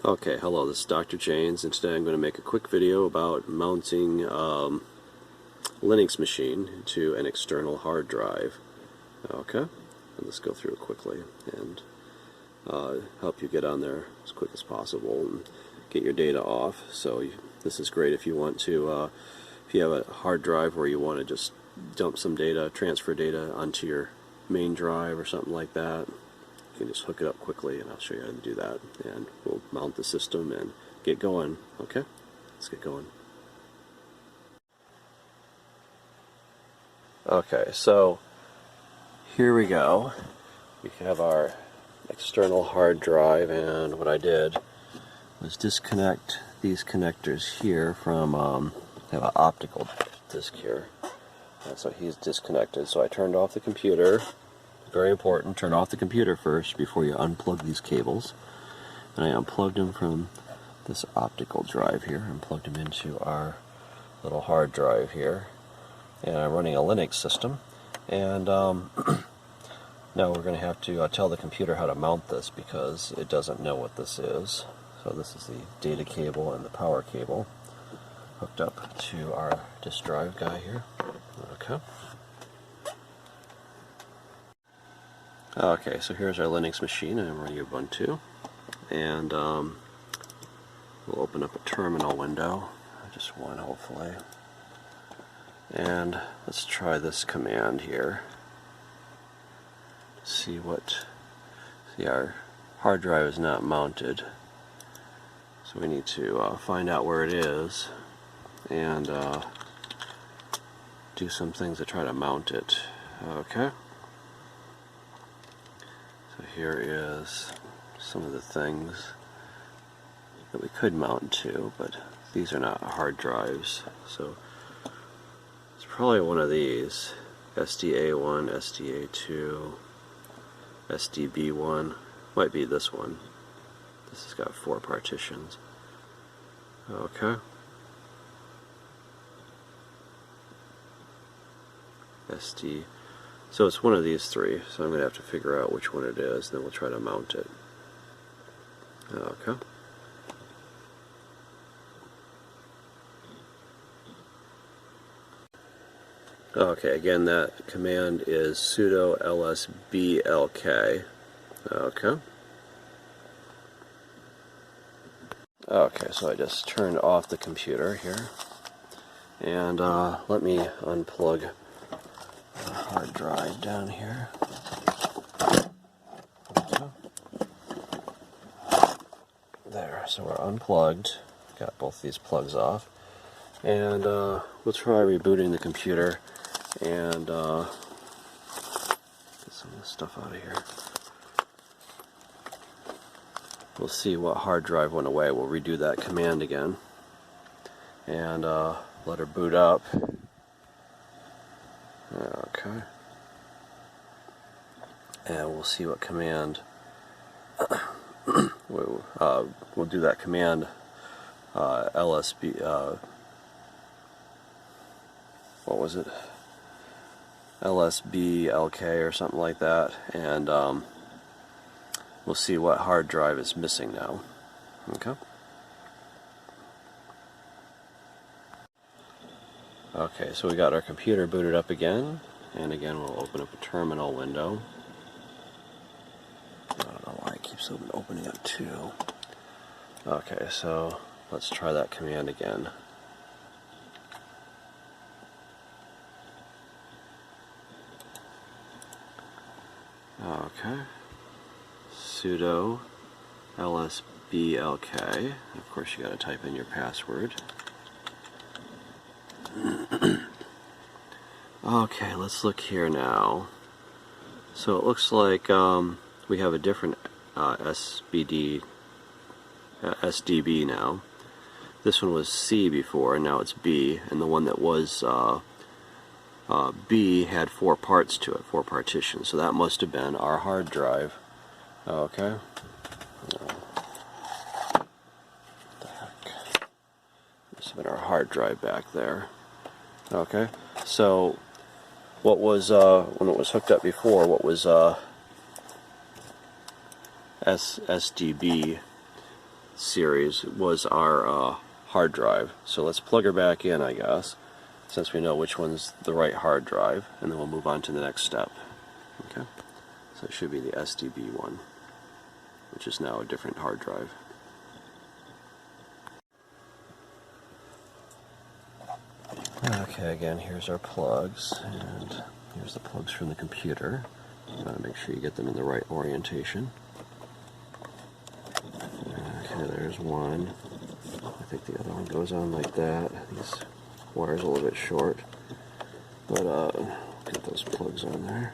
Okay, hello, this is Dr. Janes, and today I'm going to make a quick video about mounting Linux machine to an external hard drive. Okay, and let's go through it quickly and help you get on there as quick as possible and get your data off. So this is great if you want to, if you have a hard drive where you want to just dump some data, transfer data onto your main drive or something like that. You can just hook it up quickly, and I'll show you how to do that, and we'll mount the system and get going. Okay, let's get going. Okay, so here we go. We have our external hard drive, and what I did was disconnect these connectors here from I have an optical disc here, and so he's disconnected. So I turned off the computer. Very important, turn off the computer first before you unplug these cables. And I unplugged them from this optical drive here and plugged them into our little hard drive here. And I'm running a Linux system. And now we're going to have to tell the computer how to mount this because it doesn't know what this is. So this is the data cable and the power cable hooked up to our disk drive guy here. Okay. Okay, so here's our Linux machine, and I'm running Ubuntu, and we'll open up a terminal window, just one hopefully, and let's try this command here. See our hard drive is not mounted, so we need to find out where it is and do some things to try to mount it. Okay. So here is some of the things that we could mount to, but these are not hard drives. So it's probably one of these. SDA1, SDA2, SDB1. Might be this one. This has got 4 partitions. Okay. SD. So it's one of these 3, so I'm going to have to figure out which one it is, and then we'll try to mount it. Okay. Okay, again, that command is sudo lsblk. Okay. Okay, so I just turned off the computer here, and let me unplug hard drive down here. Okay. There, so we're unplugged. Got both these plugs off, and we'll try rebooting the computer and get some of this stuff out of here. We'll see what hard drive went away. We'll redo that command again and let her boot up. Okay. And we'll see what command. We'll do that command lsb. What was it? lsblk or something like that, and we'll see what hard drive is missing now. Okay. Okay, so we got our computer booted up again, and again we'll open up a terminal window. I don't know why it keeps opening up too. Okay, so let's try that command again. Okay, sudo lsblk. Of course, you got to type in your password. Okay, let's look here now. So it looks like we have a different SDB now. This one was C before, and now it's B, and the one that was B had 4 parts to it, 4 partitions, so that must have been our hard drive. Okay. What the heck? Must have been our hard drive back there. Okay, so what was, when it was hooked up before, what was SDB series was our hard drive. So let's plug her back in, I guess, since we know which one's the right hard drive, and then we'll move on to the next step. Okay, so it should be the SDB one, which is now a different hard drive. Okay, again, here's our plugs, and here's the plugs from the computer. You want to make sure you get them in the right orientation. Okay, there's one. I think the other one goes on like that. These wires are a little bit short, but get those plugs on there.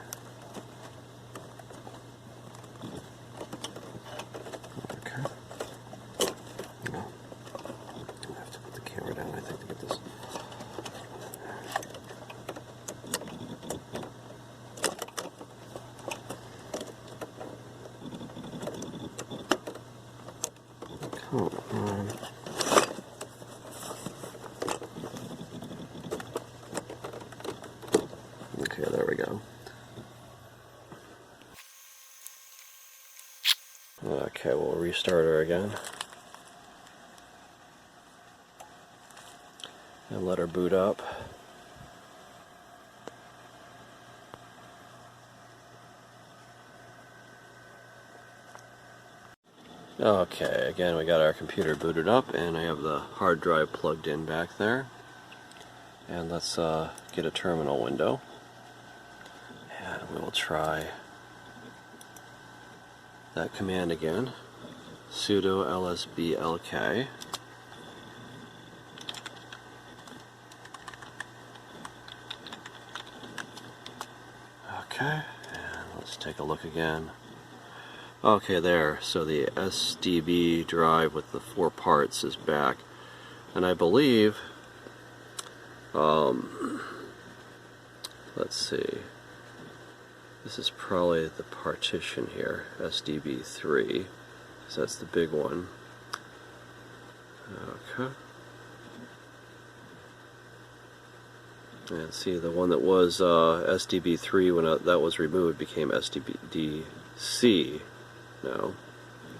Okay. No. I have to put the camera down, I think, to get this. Come on. Okay, there we go. Okay, we'll restart her again. And let her boot up. Okay, again we got our computer booted up, and I have the hard drive plugged in back there. And let's get a terminal window. And we will try that command again. Sudo lsblk. Okay, and let's take a look again. Okay, there, so the SDB drive with the 4 parts is back, and I believe, let's see, this is probably the partition here, SDB3, because that's the big one. Okay. And see, the one that was SDB3 when that was removed became SDBC. No,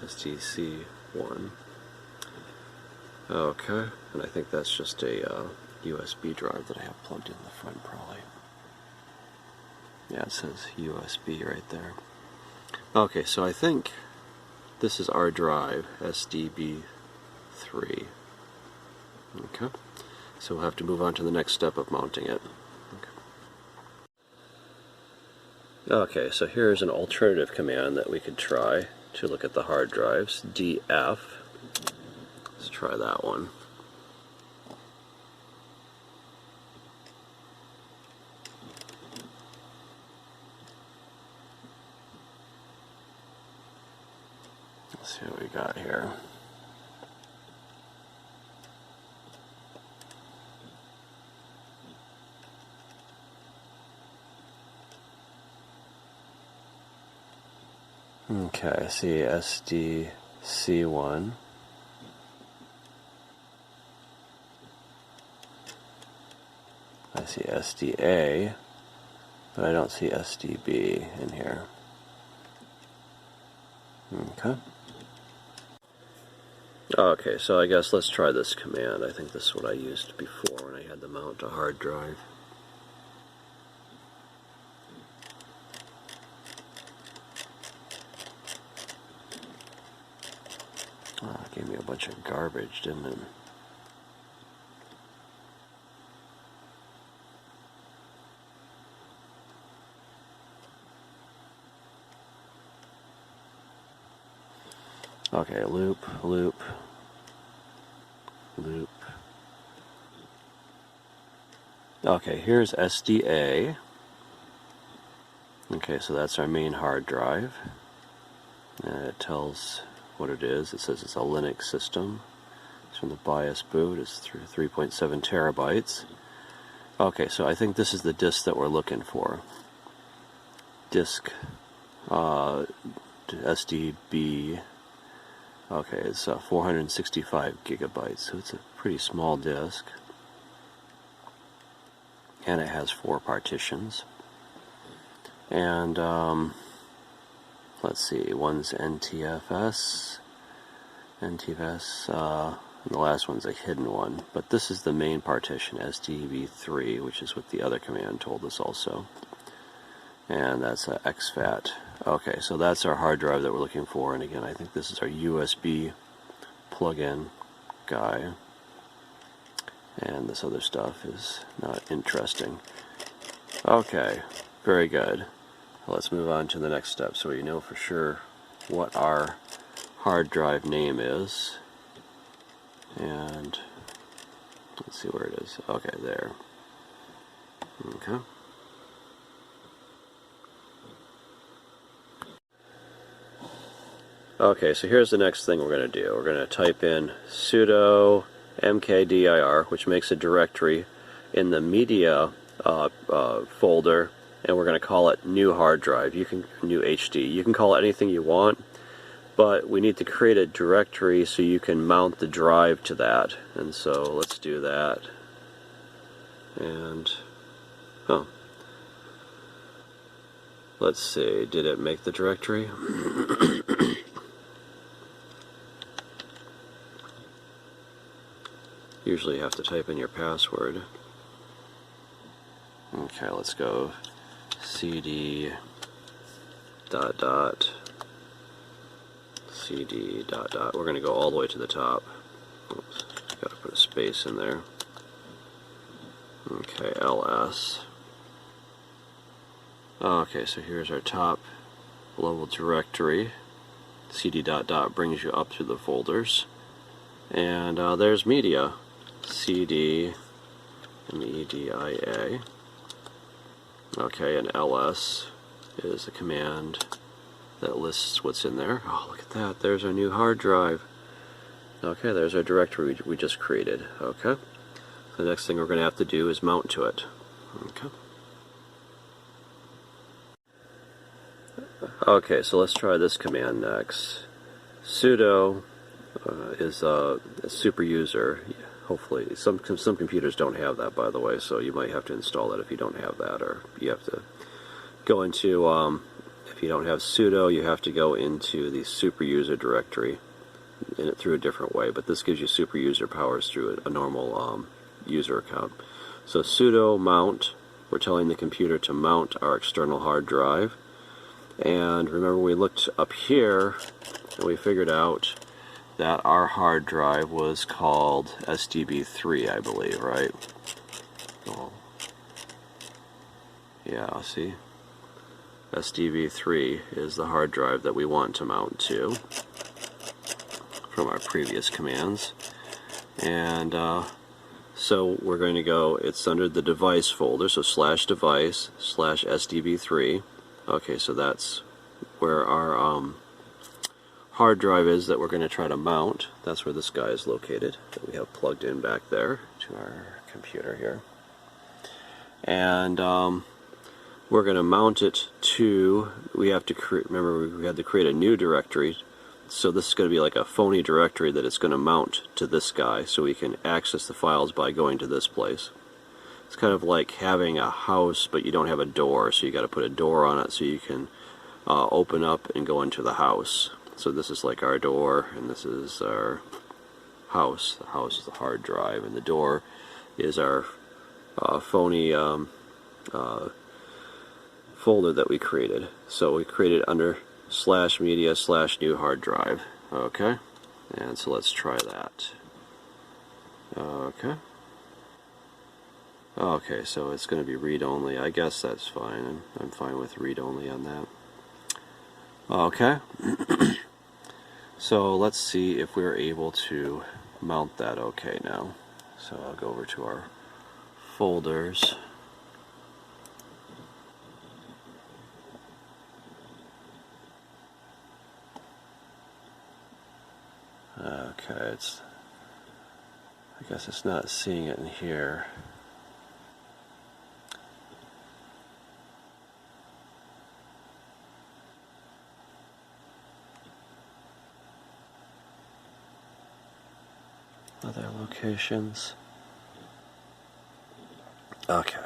SDC1. Okay, and I think that's just a USB drive that I have plugged in the front, probably. Yeah, it says USB right there. Okay, so I think this is our drive, SDB3. Okay, so we'll have to move on to the next step of mounting it. Okay, so here's an alternative command that we could try to look at the hard drives. DF. Let's try that one. Let's see what we got here. Okay, I see SDC1. I see SDA, but I don't see SDB in here. Okay. Okay, so I guess let's try this command. I think this is what I used before when I had to mount a hard drive. Oh, it gave me a bunch of garbage, didn't it? Okay, loop, loop, loop. Okay, here's SDA. Okay, so that's our main hard drive. And it tells what it is. It says it's a Linux system. It's from the BIOS boot. It's through 3.7 terabytes. Okay, so I think this is the disk that we're looking for. Disk SDB. Okay, it's 465 gigabytes, so it's a pretty small disk. And it has 4 partitions. And let's see, one's NTFS, NTFS, and the last one's a hidden one. But this is the main partition, SDB3, which is what the other command told us also. And that's exFAT. Okay, so that's our hard drive that we're looking for. And again, I think this is our USB plug-in guy. And this other stuff is not interesting. Okay, very good. Let's move on to the next step so we know for sure what our hard drive name is. And let's see where it is. Okay, there. Okay. Okay, so here's the next thing we're going to do. We're going to type in sudo mkdir, which makes a directory in the media folder, and we're going to call it new hard drive. New HD. You can call it anything you want, but we need to create a directory so you can mount the drive to that. And so let's do that. And let's see, did it make the directory? Usually you have to type in your password. Okay, let's go cd ... cd ... We're going to go all the way to the top. Oops, got to put a space in there. Okay, ls. Okay, so here's our top level directory. cd ... brings you up to the folders. And there's media. cd media. Okay, and ls is a command that lists what's in there. Oh, look at that. There's our new hard drive. Okay, there's our directory we just created. Okay. The next thing we're going to have to do is mount to it. Okay. Okay, so let's try this command next. Sudo is a super user. Hopefully, some computers don't have that, by the way, so you might have to install that if you don't have that, or you have to go into, if you don't have sudo, you have to go into the super user directory in it through a different way, but this gives you super user powers through a normal user account. So sudo mount, we're telling the computer to mount our external hard drive. And remember, we looked up here and we figured out that our hard drive was called SDB3, I believe, right? Oh. Yeah, see? SDB3 is the hard drive that we want to mount to from our previous commands. And so we're going to go, it's under the device folder, so /device /SDB3. Okay, so that's where our hard drive is that we're going to try to mount. That's where this guy is located that we have plugged in back there to our computer here. And we're going to mount it to, we have to remember we had to create a new directory. So this is going to be like a phony directory that it's going to mount to this guy so we can access the files by going to this place. It's kind of like having a house but you don't have a door, so you got to put a door on it so you can open up and go into the house. So this is like our door, and this is our house. The house is the hard drive, and the door is our phony folder that we created. So we created under /media /new hard drive. Okay, and so let's try that. Okay. Okay, so it's going to be read-only. I guess that's fine. I'm fine with read-only on that. Okay. So let's see if we're able to mount that okay now. So I'll go over to our folders. Okay, I guess it's not seeing it in here. Other locations. Okay.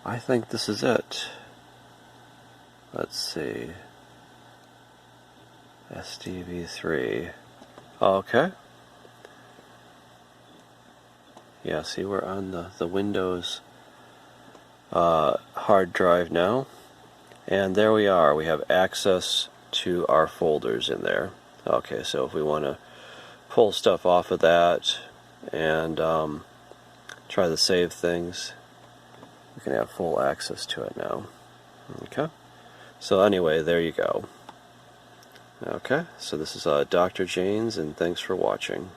I think this is it. Let's see. SDB3. Okay. Yeah, see, we're on the Windows hard drive now. And there we are. We have access to our folders in there. Okay, so if we want to pull stuff off of that and try to save things, we can have full access to it now. Okay. So anyway, there you go. Okay, so this is Dr. Janes, and thanks for watching.